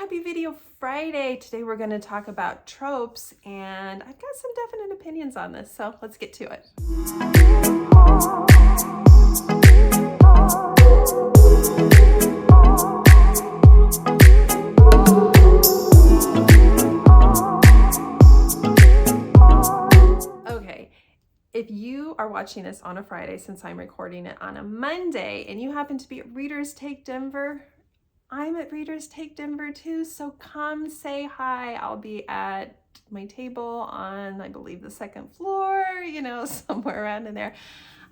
happy Video Friday. Today we're going to talk about tropes, and I've got some definite opinions on this, so let's get to it. Okay, if you are watching this on a Friday, since I'm recording it on a Monday, and you happen to be at Readers Take Denver, I'm at Readers Take Denver too, so come say hi. I'll be at my table on, I believe, the second floor, somewhere around in there.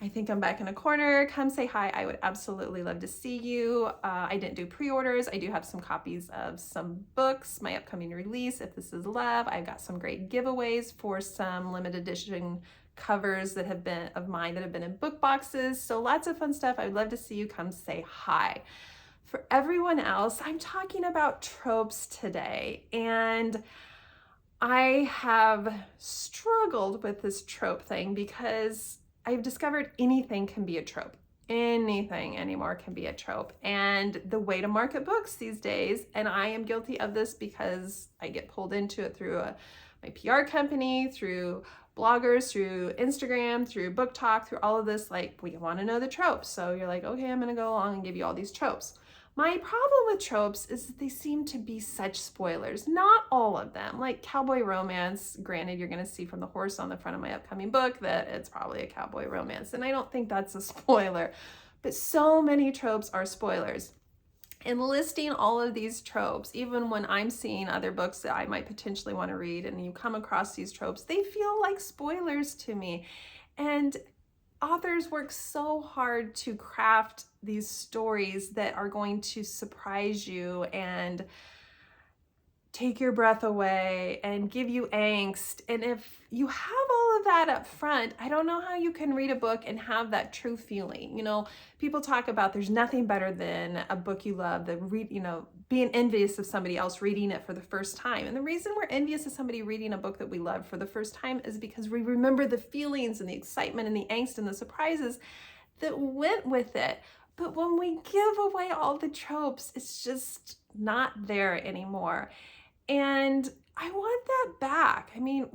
I think I'm back in a corner. Come say hi. I would absolutely love to see you. I didn't do pre-orders. I do have some copies of some books, my upcoming release, If This Is Love. I've got some great giveaways for some limited edition covers that have been of mine that have been in book boxes. So lots of fun stuff. I'd love to see you. Come say hi. For everyone else, I'm talking about tropes today, and I have struggled with this trope thing because I've discovered anything can be a trope. Anything anymore can be a trope. And the way to market books these days, and I am guilty of this because I get pulled into it through my PR company, through bloggers, through Instagram, through Book Talk, through all of this, like, we want to know the tropes. So you're like, okay, I'm going to go along and give you all these tropes. My problem with tropes is that they seem to be such spoilers. Not all of them. Like cowboy romance, granted, you're going to see from the horse on the front of my upcoming book that it's probably a cowboy romance, and I don't think that's a spoiler. But so many tropes are spoilers. And listing all of these tropes, even when I'm seeing other books that I might potentially want to read, and you come across these tropes, they feel like spoilers to me. And authors work so hard to craft these stories that are going to surprise you and take your breath away and give you angst. And if you have all of that up front, I don't know how you can read a book and have that true feeling. People talk about there's nothing better than a book you love, being envious of somebody else reading it for the first time. And the reason we're envious of somebody reading a book that we love for the first time is because we remember the feelings and the excitement and the angst and the surprises that went with it. But when we give away all the tropes, it's just not there anymore. And I want that back. I mean,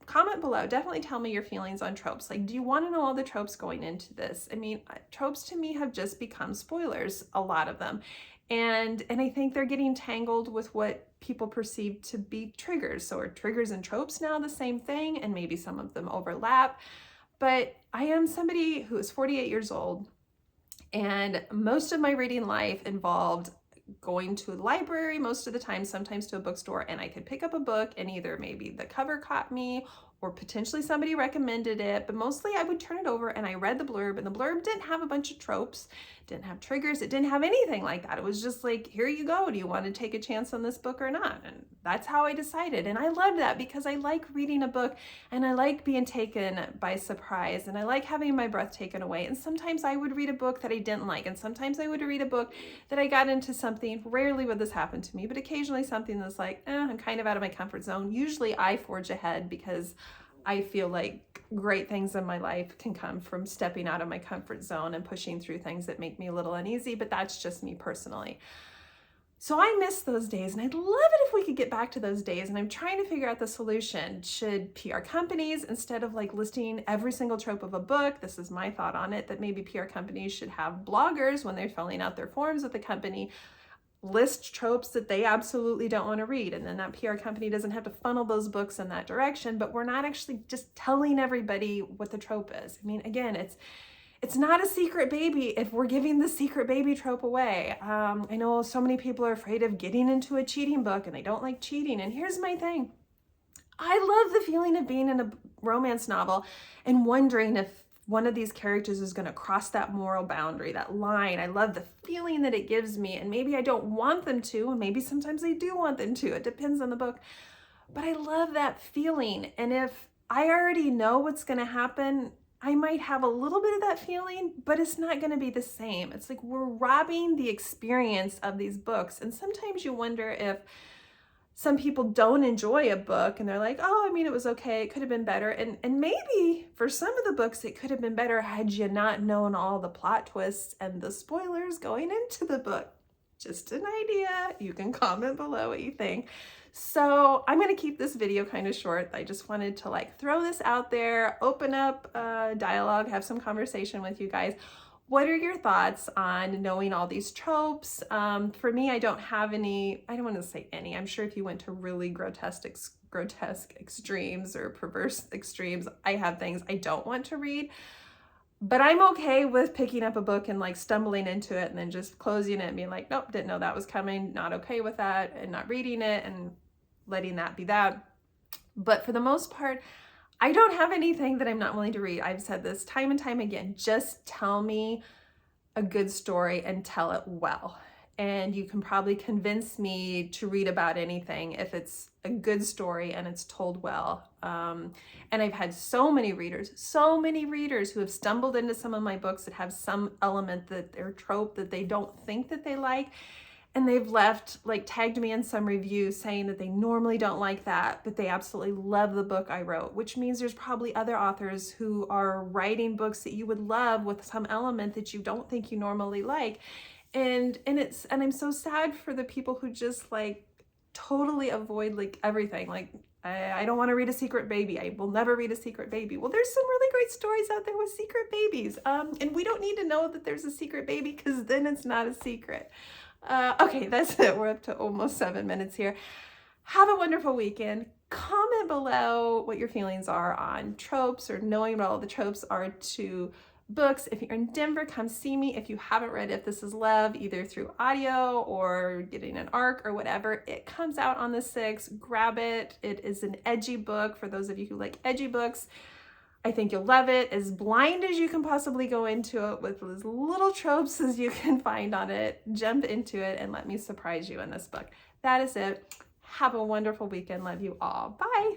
comment below. Definitely tell me your feelings on tropes. Like, do you want to know all the tropes going into this? I mean, tropes to me have just become spoilers, a lot of them. And I think they're getting tangled with what people perceive to be triggers. So are triggers and tropes now the same thing? And maybe some of them overlap. But I am somebody who is 48 years old, and most of my reading life involved going to a library most of the time, sometimes to a bookstore, and I could pick up a book and either maybe the cover caught me or potentially somebody recommended it, but mostly I would turn it over and I read the blurb, and the blurb didn't have a bunch of tropes, didn't have triggers, it didn't have anything like that. It was just like, here you go, do you want to take a chance on this book or not? And that's how I decided. And I loved that because I like reading a book and I like being taken by surprise and I like having my breath taken away. And sometimes I would read a book that I didn't like, and sometimes I would read a book that I got into something, rarely would this happen to me, but occasionally something that's like, I'm kind of out of my comfort zone. Usually I forge ahead because I feel like great things in my life can come from stepping out of my comfort zone and pushing through things that make me a little uneasy, but that's just me personally. So I miss those days, and I'd love it if we could get back to those days, and I'm trying to figure out the solution. Should PR companies, instead of like listing every single trope of a book, this is my thought on it, that maybe PR companies should have bloggers, when they're filling out their forms with the company, list tropes that they absolutely don't want to read, and then that PR company doesn't have to funnel those books in that direction, but we're not actually just telling everybody what the trope is. I mean, again, it's not a secret baby if we're giving the secret baby trope away. I know so many people are afraid of getting into a cheating book and they don't like cheating, and here's my thing. I love the feeling of being in a romance novel and wondering if one of these characters is going to cross that moral boundary, that line. I love the feeling that it gives me, and maybe I don't want them to, and maybe sometimes I do want them to. It depends on the book. But I love that feeling, and if I already know what's going to happen, I might have a little bit of that feeling, but it's not going to be the same. It's like we're robbing the experience of these books, and sometimes you wonder if some people don't enjoy a book and they're like, oh, I mean, it was okay, it could have been better. And maybe for some of the books, it could have been better had you not known all the plot twists and the spoilers going into the book. Just an idea. You can comment below what you think. So I'm going to keep this video kind of short. I just wanted to like throw this out there, open up dialogue, have some conversation with you guys. What are your thoughts on knowing all these tropes? For me, I don't have any, I don't want to say any. I'm sure if you went to really grotesque extremes or perverse extremes, I have things I don't want to read. But I'm okay with picking up a book and like stumbling into it and then just closing it and being like, nope, didn't know that was coming, not okay with that, and not reading it and letting that be that. But for the most part, I don't have anything that I'm not willing to read. I've said this time and time again, just tell me a good story and tell it well. And you can probably convince me to read about anything if it's a good story and it's told well. And I've had so many readers who have stumbled into some of my books that have some element that they're trope that they don't think that they like. And they've left, like tagged me in some review saying that they normally don't like that, but they absolutely love the book I wrote, which means there's probably other authors who are writing books that you would love with some element that you don't think you normally like. And I'm so sad for the people who just like totally avoid like everything. Like, I don't want to read A Secret Baby. I will never read A Secret Baby. Well, there's some really great stories out there with secret babies. And we don't need to know that there's a secret baby because then it's not a secret. Okay, that's it. We're up to almost 7 minutes here. Have a wonderful weekend. Comment below what your feelings are on tropes or knowing what all the tropes are to books. If you're in Denver, come see me. If you haven't read If This Is Love, either through audio or getting an ARC or whatever, it comes out on the 6th. Grab it. It is an edgy book for those of you who like edgy books. I think you'll love it. As blind as you can possibly go into it with as little tropes as you can find on it. Jump into it and let me surprise you in this book. That is it. Have a wonderful weekend. Love you all. Bye.